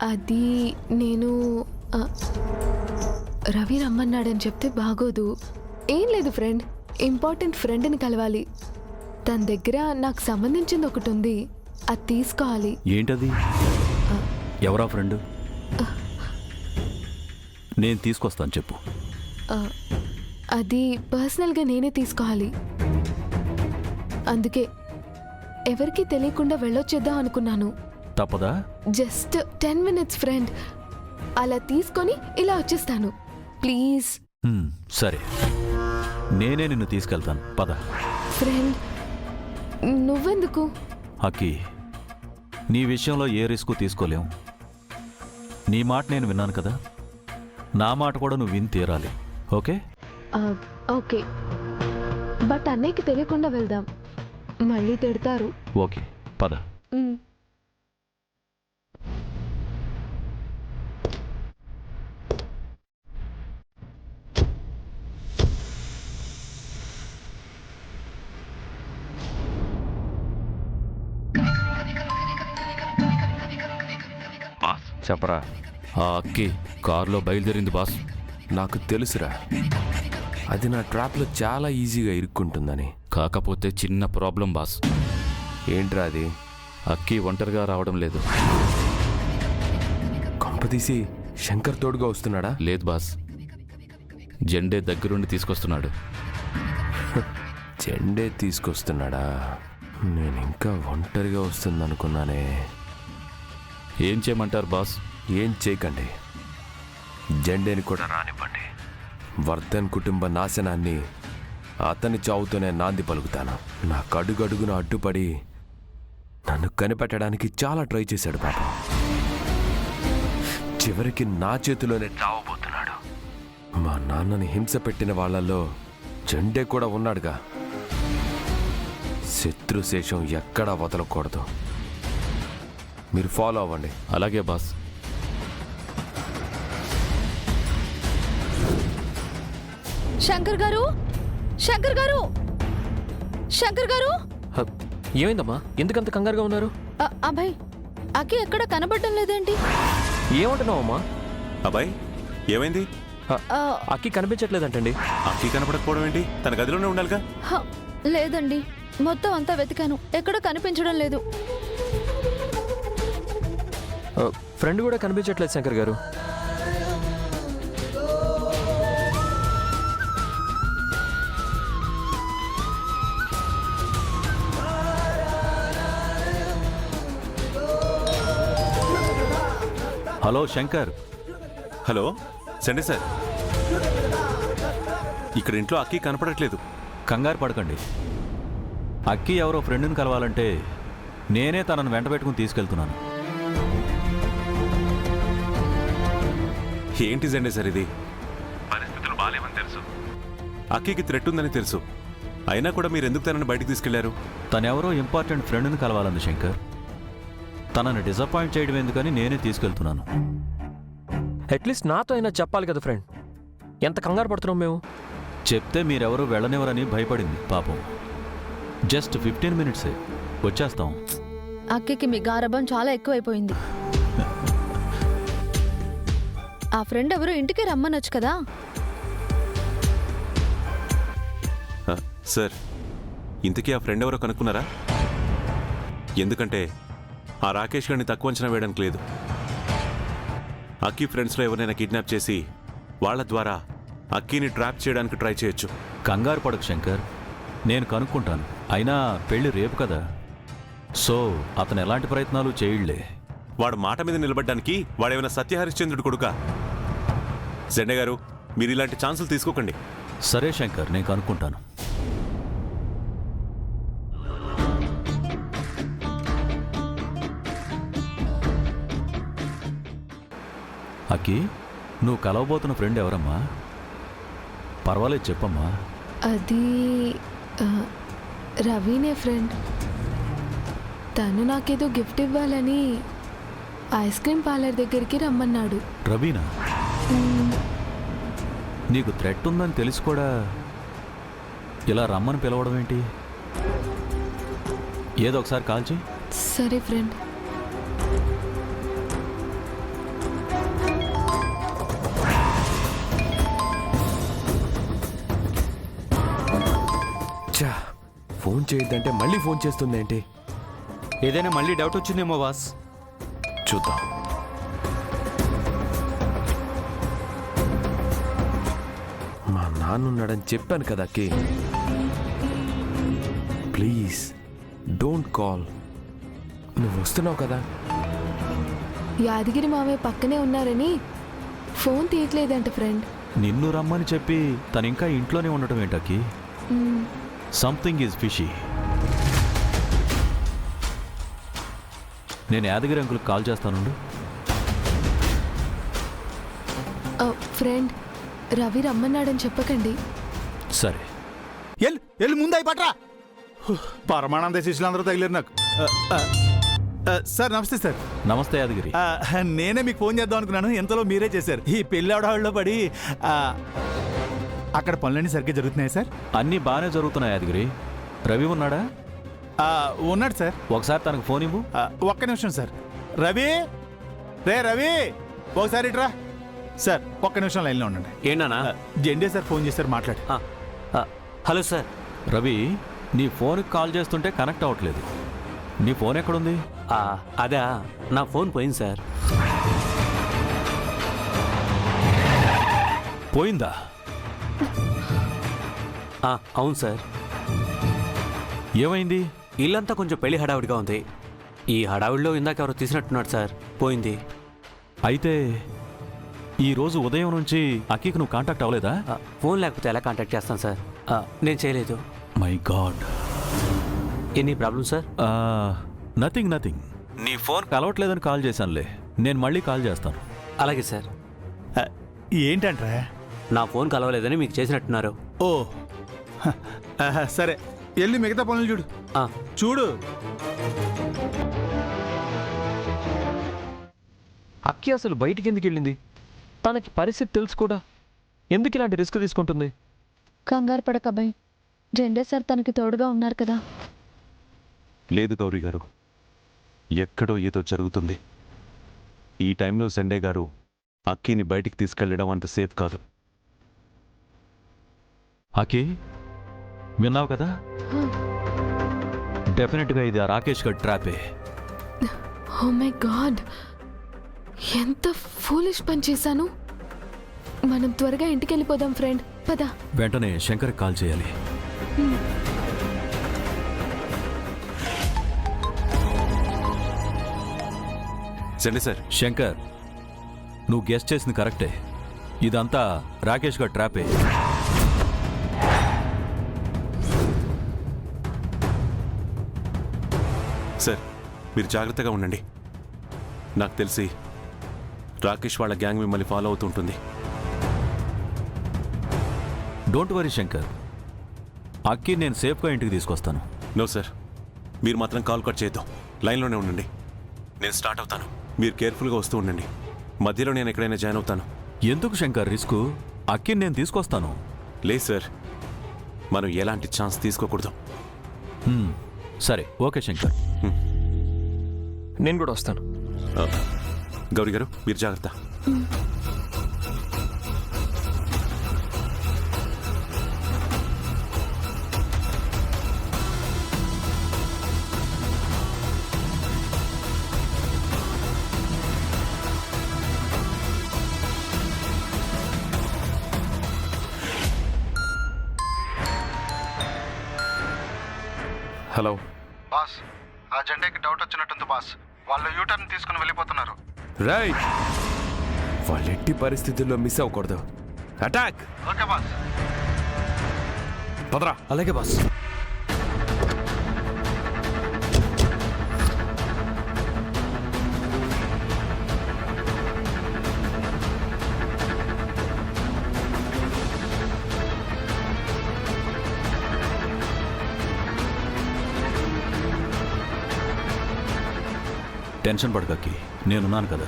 అది నేను రవి రమ్మన్నాడని చెప్తే బాగోదు. ఏం లేదు ఫ్రెండ్, ఇంపార్టెంట్ ఫ్రెండ్ని కలవాలి. తన దగ్గర నాకు సంబంధించింది ఒకటి ఉంది, అది తీసుకోవాలి. ఏంటది? ఎవరా ఫ్రెండ్? నేను తీసుకొస్తాను, చెప్పు. అది పర్సనల్గా నేనే తీసుకోవాలి. అందుకే ఎవరికి తెలియకుండా వెళ్ళొచ్చేద్దాం అనుకున్నాను. తప్పదా? జస్ట్ 10 minutes ఫ్రెండ్, అలా తీసుకొని ఇలా వచ్చేస్తాను ప్లీజ్. సరే, నేనే నిన్ను తీసుకెళ్తాను, పద. ఫ్రెండ్, నువ్వెందుకు? అక్కి, నీ విషయంలో ఏ రిస్క్ తీసుకోలేం. నీ మాట నేను విన్నాను కదా, నా మాట కూడా నువ్వు విని తీరాలి. ఓకే? ఓకే, బట్ అన్నయ్యకి తెలియకుండా వెళ్దాం, మళ్ళీ తిడతారు. ఓకే, పద. చెప్పరా. ఆ అక్కి కారులో బయలుదేరింది బాస్. నాకు తెలుసురా, అది నా ట్రాప్లో చాలా ఈజీగా ఇరుక్కుంటుందని. కాకపోతే చిన్న ప్రాబ్లం బాస్. ఏంట్రా అది? అక్కి ఒంటరిగా రావడం లేదు. కంపదీసి శంకర్ తోడుగా వస్తున్నాడా? లేదు బాస్, జెండే దగ్గరుండి తీసుకొస్తున్నాడు. జెండే తీసుకొస్తున్నాడా? నేను ఇంకా ఒంటరిగా వస్తుందనుకున్నానే. ఏం చేయమంటారు బాస్? ఏం చేయకండి, జెండేని కూడా రానివ్వండి. వర్ధన్ కుటుంబ నాశనాన్ని అతని చావుతోనే నాంది పలుకుతాను. నాకు అడుగడుగున అడ్డుపడి నన్ను కనిపెట్టడానికి చాలా ట్రై చేశాడు పాపం. చివరికి నా చేతిలోనే చావబోతున్నాడు. మా నాన్నని హింస పెట్టిన వాళ్ళల్లో జెండే కూడా ఉన్నాడుగా. శత్రుశేషం ఎక్కడా వదలకూడదు. మీరు ఫాలో అవ్వండి. అలాగే బాస్. శంకర్ గారు, శంకర్ గారు, శంకర్ గారు! ఏమైందమ్మా? ఎందుకంత కంగారుగా ఉన్నారు? అభయ్, అక్కి ఎక్కడ కనబడటం లేదేంటి? ఏమంటున్నావమ్మా? అబ్బాయి, ఏమైంది? అక్కి కనిపించట్లేదంటండి. అక్కి కనపడకపోవడం ఏంటి? తన గదిలోనే ఉండాలిగా. లేదండి, మొత్తం అంతా వెతికాను, ఎక్కడ కనిపించడం లేదు. ఫ్రెండ్ కూడా కనిపించట్లేదు శంకర్ గారు. Hello Shankar. Hello Sunday sir, ఇక్కడ ఇంట్లో అక్కి కనపడట్లేదు. కంగారు పడకండి. అక్కి ఎవరో ఫ్రెండ్ని కలవాలంటే నేనే తనను వెంట పెట్టుకుని తీసుకెళ్తున్నాను. ఏంటి సండే సార్ ఇది? పరిస్థితులు బాగాలేవని తెలుసు, అక్కికి థ్రెట్ ఉందని తెలుసు, అయినా కూడా మీరు ఎందుకు తనని బయటికి తీసుకెళ్లారు? తనెవరో ఇంపార్టెంట్ ఫ్రెండ్ని కలవాలంది శంకర్. తనని డిసప్పాయింట్ చేయడం ఎందుకని నేనే తీసుకెళ్తున్నాను. అట్లీస్ట్ నాతో అయినా చెప్పాలి కదా ఫ్రెండ్. ఎంత కంగారు పడుతున్నాం మేము. చెప్తే మీరెవరూ వెళ్ళనివ్వరని భయపడింది పాపం. జస్ట్ 15 minutes వచ్చేస్తాం. అక్కికి మీ గారభం చాలా ఎక్కువైపోయింది. ఆ ఫ్రెండ్ ఎవరు ఇంటికి రమ్మనొచ్చు కదా. సార్, ఇంతకీ ఆ ఫ్రెండ్ ఎవరో కనుక్కున్నారా? ఎందుకంటే ఆ రాకేష్ గారిని తక్కువ అంచనా వేయడానికి లేదు. అక్కి ఫ్రెండ్స్లో ఎవరైనా కిడ్నాప్ చేసి వాళ్ళ ద్వారా అక్కిని ట్రాప్ చేయడానికి ట్రై చేయొచ్చు. కంగారు పడకు శంకర్, నేను కనుక్కుంటాను. అయినా పెళ్లి రేపు కదా, సో అతను ఎలాంటి ప్రయత్నాలు చేయళ్లే. వాడు మాట మీద నిలబడ్డానికి వాడేమైనా సత్యహరిశ్చంద్రుడు కొడుకా? జెండే గారు, మీరు ఇలాంటి ఛాన్సులు తీసుకోకండి. సరే శంకర్, నేను కనుక్కుంటాను. అక్కి, నువ్వు కలవబోతున్న ఫ్రెండ్ ఎవరమ్మా? పర్వాలేదు చెప్పమ్మా. అది రవినే ఫ్రెండ్. తను నాకేదో గిఫ్ట్ ఇవ్వాలని ఐస్ క్రీమ్ పార్లర్ దగ్గరికి రమ్మన్నాడు. రవీనా? నీకు థ్రెట్ ఉందని తెలిసి కూడా ఇలా రమ్మని పిలవడం ఏంటి? ఏదో ఒకసారి కాల్ చేయి. సరే ఫ్రెండ్. ఫోన్ చేయొద్దంటే మళ్ళీ ఫోన్ చేస్తుందేంటి? ఏదైనా మళ్ళీ డౌట్ వచ్చిందేమో బాస్. చూద్దాం. మా నాన్నున్నాడని చెప్పాను కదా అక్కి. Please don't call. నువ్వు వస్తున్నావు కదా? యాదగిరి మావయ్య పక్కనే ఉన్నారని ఫోన్ తీయట్లేదంట ఫ్రెండ్. నిన్ను రమ్మని చెప్పి తను ఇంకా ఇంట్లోనే ఉండటం ఏంటకి? Something is fishy. నేను యాదగిరి అంకుల్కి కాల్ చేస్తానుండు. ఫ్రెండ్ రవి రమ్మన్నాడని చెప్పకండి. సరే. ఎల్లు ముందాయి పట్రా. పరమానంద శిష్యులు అందరూ తగిలేరు నాకు. సార్ నమస్తే సార్. నమస్తే యాదగిరి. నేనే మీకు ఫోన్ చేద్దాం అనుకున్నాను, ఎంతలో మీరే చేశారు. ఈ పెళ్లి ఆడవాళ్ళలో పడి అక్కడ పనులన్నీ సరిగ్గా జరుగుతున్నాయి సార్? అన్నీ బాగానే జరుగుతున్నాయి యాదగిరి. రవి ఉన్నాడా? ఉన్నాడు సార్. ఒకసారి తనకు ఫోన్ ఇవ్వు. ఒక్క నిమిషం సార్. రవి, రే రవి, ఒకసారి ఇట్రా. సార్ ఒక్క నిమిషం లైన్లో ఉండండి. ఏంటన్నా? జెండే సార్ ఫోన్ చేశారు, మాట్లాడు. Hello sir. రవి, నీ ఫోన్కి కాల్ చేస్తుంటే కనెక్ట్ అవ్వట్లేదు. నీ ఫోన్ ఎక్కడుంది? అదా, నా ఫోన్ పోయింది సార్. పోయిందా? అవును సార్. ఏమైంది? ఇల్లంతా కొంచెం పెళ్లి హడావిడిగా ఉంది. ఈ హడావిడిలో ఇందాక ఎవరో తీసినట్టున్నాడు సార్. పోయింది. అయితే ఈరోజు ఉదయం నుంచి అక్కీకి నువ్వు కాంటాక్ట్ అవ్వలేదా? ఫోన్ లేకపోతే ఎలా కాంటాక్ట్ చేస్తాను సార్? నేను చేయలేదు. My God. Any problem sir? Nothing. నీ ఫోన్ కలవట్లేదని కాల్ చేశానులే. నేను మళ్ళీ కాల్ చేస్తాను. అలాగే సార్. ఏంటంట్రా? నా ఫోన్ కలవలేదని మీకు చేసినట్టున్నారు. ఓ సరే, వెళ్ళి మిగతా పనులు చూడు. చూడు. అక్కి అసలు బయటికి ఎందుకు వెళ్ళింది? తనకి పరిస్థితి తెలుసు కూడా ఎందుకు ఇలాంటి రిస్క్ తీసుకుంటుంది? కంగారు పడక అబ్బాయి, జెండే సార్ తనకి తోడుగా ఉన్నారు కదా. లేదు గౌరీ గారు, ఎక్కడో ఏదో జరుగుతుంది. ఈ టైంలో సండే గారు అక్కీని బయటికి తీసుకెళ్లడం అంత సేఫ్ కాదు. అక్కీ, విన్నావు కదా? డెఫినెట్గా ఇది ఆ రాకేష్ గడ్ ట్రాపే. ఓ మై గాడ్, ఎంత ఫూలిష్ పని చేశాను. మనం త్వరగా ఇంటికి వెళ్ళిపోదాం ఫ్రెండ్, పద. వెంటనే శంకర్కి కాల్ చేయాలి. Sunday sir. శంకర్, నువ్వు గెస్ట్ చేసింది కరెక్టే. ఇదంతా రాకేష్ గడ్ ట్రాపే. సార్, మీరు జాగ్రత్తగా ఉండండి. నాకు తెలిసి రాకేష్ వాళ్ళ గ్యాంగ్ మిమ్మల్ని ఫాలో అవుతుంటుంది. డోంట్ వరీ శంకర్, అక్కీ నేను సేఫ్గా ఇంటికి తీసుకొస్తాను. నో సార్, మీరు మాత్రం కాల్ కట్ చేయొద్దు. లైన్లోనే ఉండండి. నేను స్టార్ట్ అవుతాను. మీరు కేర్ఫుల్గా వస్తూ ఉండండి. మధ్యలో నేను ఎక్కడైనా జాయిన్ అవుతాను. ఎందుకు శంకర్ రిస్క్? అక్కీని నేను తీసుకొస్తాను. లేదు సార్, మనం ఎలాంటి ఛాన్స్ తీసుకోకూడదు. సరే, ఓకే శంకర్. నేను కూడా వస్తాను. గౌరీ గారు, మీరు జాగ్రత్త. హలో బాస్, ఆ జెండాకి డౌట్ వచ్చినట్టుంది బాస్. వాళ్ళు యూటర్న్ తీసుకుని వెళ్ళిపోతున్నారు. రైట్, వాళ్ళు ఎట్టి పరిస్థితుల్లో మిస్ అవ్వకూడదు. అటాక్. Okay boss. పదరా. అలాగే బాస్. టెన్షన్ పడకకి, నేనున్నాను కదా.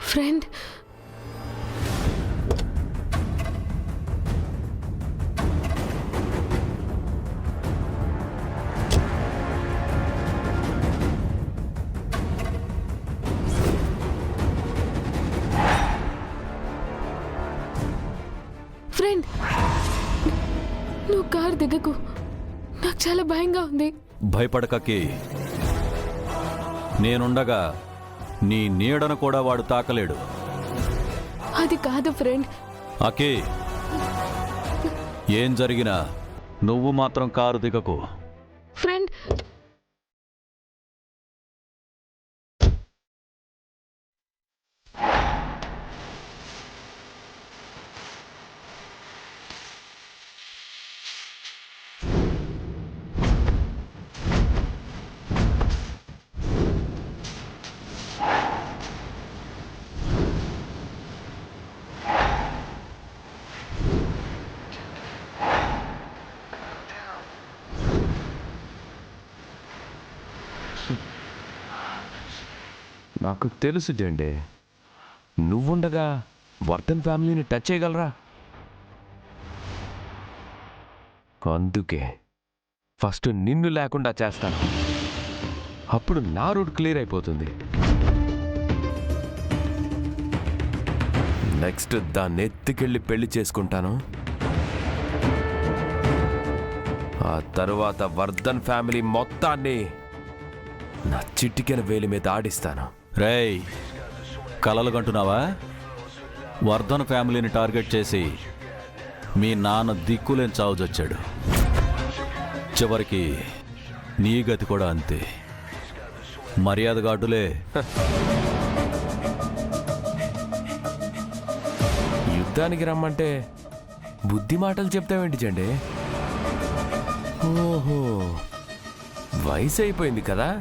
ఫ్రెండ్, ఫ్రెండ్, నువ్వు కారు దిగకు. నాకు చాలా భయంగా ఉంది. భయపడకకి. నేనుండగా నీ నీడను కూడా వాడు తాకలేడు. అది కాదు ఫ్రెండ్. అకే, ఏం జరిగినా నువ్వు మాత్రం కారు దిగకు. ఫ్రెండ్, నాకు తెలుసు జెండే, నువ్వుండగా వర్ధన్ ఫ్యామిలీని టచ్ చేయగలరా? అందుకే ఫస్ట్ నిన్ను లేకుండా చేస్తాను. అప్పుడు నా రూట్ క్లియర్ అయిపోతుంది. నెక్స్ట్ దాన్ని ఎత్తుకెళ్ళి పెళ్లి చేసుకుంటాను. ఆ తరువాత వర్ధన్ ఫ్యామిలీ మొత్తాన్ని నా చిటికెన వేలి మీద ఆడిస్తాను. రేయ్, కలలు కంటున్నావా? వర్ధన్ ఫ్యామిలీని టార్గెట్ చేసి మీ నాన్న దిక్కులేని చావుజొచ్చాడు. చివరికి నీ గతి కూడా అంతే. మర్యాదగా అడ్డులే. యుద్ధానికి రమ్మంటే బుద్ధి మాటలు చెప్తావేంటి జెండే? ఓహో, వయసు అయిపోయింది కదా,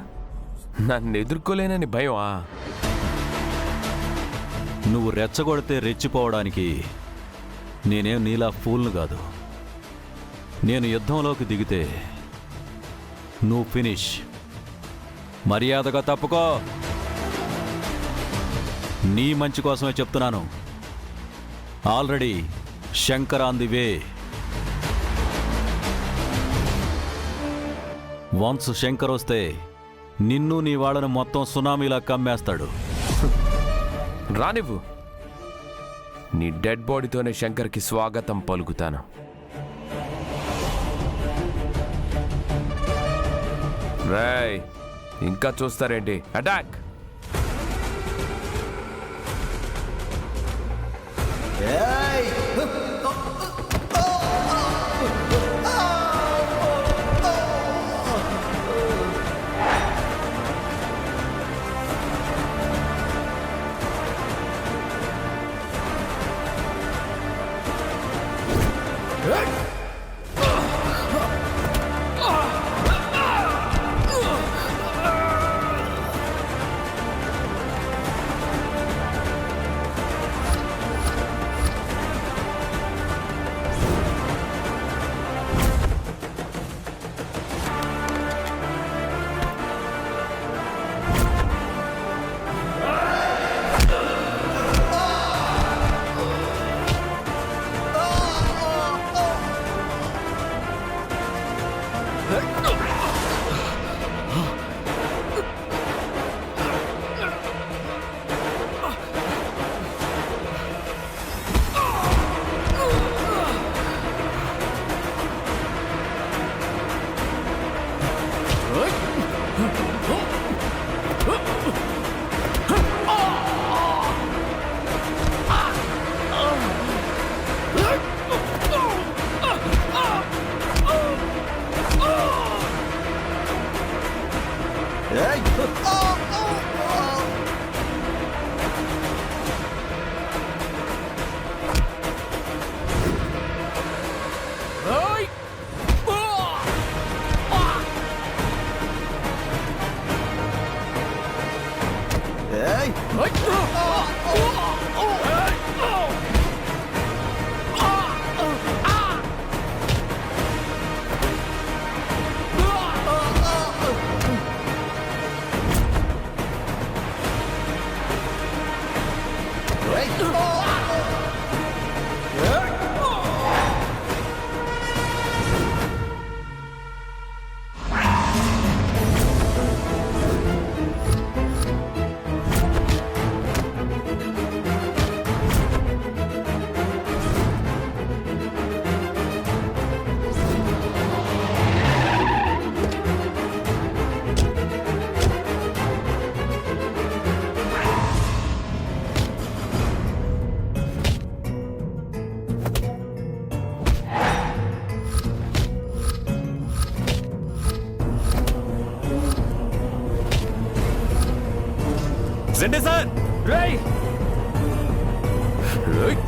నన్ను ఎదుర్కోలేనని భయమా? నువ్వు రెచ్చగొడితే రెచ్చిపోవడానికి నేనేం నీలా ఫూల్ను కాదు. నేను యుద్ధంలోకి దిగితే నువ్వు ఫినిష్. మర్యాదగా తప్పుకో. నీ మంచి కోసమే చెప్తున్నాను. Already Shankar on the way. Once Shankar వస్తే నిన్ను నీ వాళ్ళను మొత్తం సునామీలా కమ్మేస్తాడు. రానివ్వు, నీ డెడ్ బాడీతోనే శంకర్కి స్వాగతం పలుకుతాను. రేయ్, ఇంకా చూస్తారేంటి? అటాక్! జెండే సార్ రేయ్ రేయ్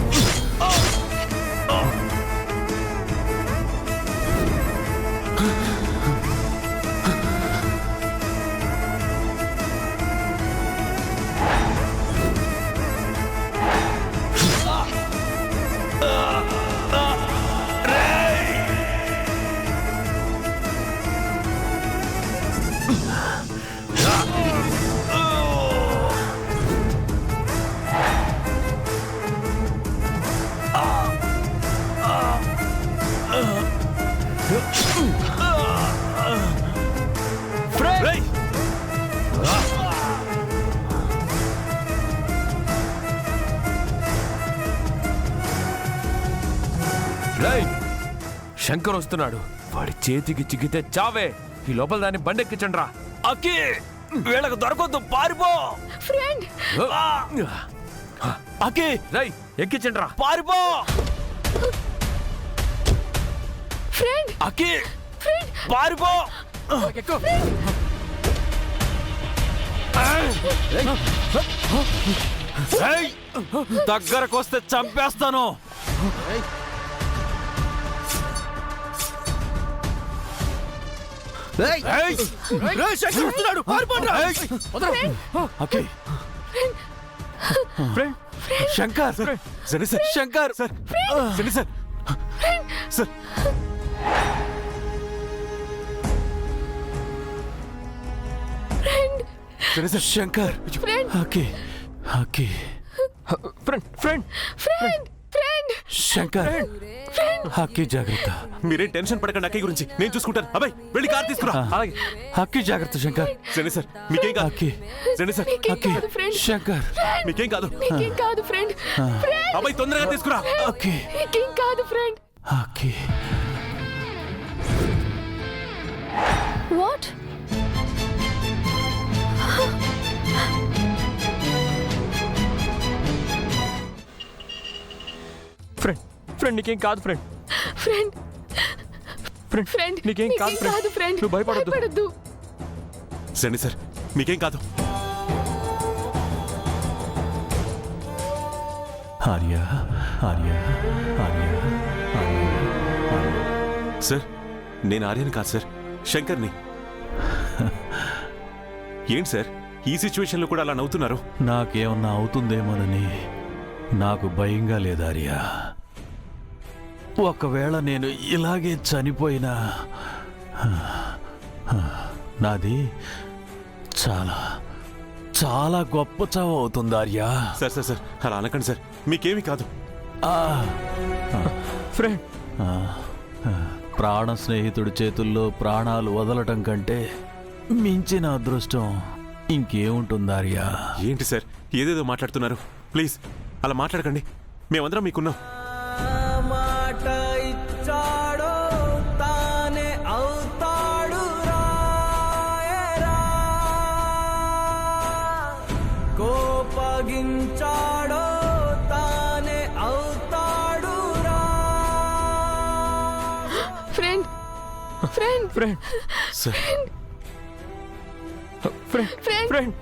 శంకర్ వస్తున్నాడు. వాడి చేతికి చిక్కితే చావే. ఈ లోపల దాన్ని బండెక్కించండి రా. అక్కి వీళ్ళకు దొరకొద్దు, పారిపో. ఫ్రెండ్ అక్కి రేయ్ ఎక్కించండి రా. పారిపో. ఫ్రెండ్ అక్కి పారిపో. ఏయ్, దగ్గరకొస్తే చంపేస్తాను. అక్కి శంకర్ సరే సార్, శంకర్ సార్, సరే సార్, సార్ సరే సార్, శంకర్ అక్కి అక్కి friend friend friend friend Shankar అక్కి జాగ్రత్త. మీరేం టెన్షన్ పడకండి. అక్కయ్య గురించి నేను చూసుకుంటాను. అబ్బాయి వెళ్ళి కార్ తీసుకురా. అలాగే అక్కి జాగ్రత్త శంకర్. సరే సార్, మీకేం కాదు. అక్కి సరే సార్, అక్కి శంకర్ మీకేం కాదు. నీకేం కాదు ఫ్రెండ్. అబ్బాయి తొందరగా తీసుకురా. అక్కి నీకేం కాదు friend. Akki what? Friend friend నీకేం కాదు ఫ్రెండ్. ఫ్రెండ్ ఫ్రెండ్ ఫ్రెండ్ నీకేం కాదు ఫ్రెండ్. ఫ్రెండ్. నువ్వు భయపడొద్దు. సరే సార్, మీకేం కాదు. ఆర్య ఆర్య ఆర్య ఆర్య. సార్ నేను ఆర్యని కాదు సార్, శంకర్ని. ఏంటి సార్ ఈ సిచ్యువేషన్లో కూడా అలా నవ్వుతున్నారు? నాకేమన్నా అవుతుందేమోనని నాకు భయంగా లేదు ఆర్య. ఒకవేళ నేను ఇలాగే చనిపోయినా నాది చాలా చాలా గొప్ప చావు అవుతుంది ఆర్య. సార్ సార్ సార్ అలా అనకండి సార్, మీకేమీ కాదు. ఫ్రెండ్ ప్రాణ స్నేహితుడి చేతుల్లో ప్రాణాలు వదలటం కంటే మించిన అదృష్టం ఇంకేముంటుంది ఆర్య. ఏంటి సార్ ఏదేదో మాట్లాడుతున్నారు? ప్లీజ్ అలా మాట్లాడకండి. మేమందరం మీకున్నాం. మాట ఇచ్చాడో తానే అవుతాడు రాయరా, కోపగించాడో తానే అవుతాడు రా. Friend friend friend sir friend friend friend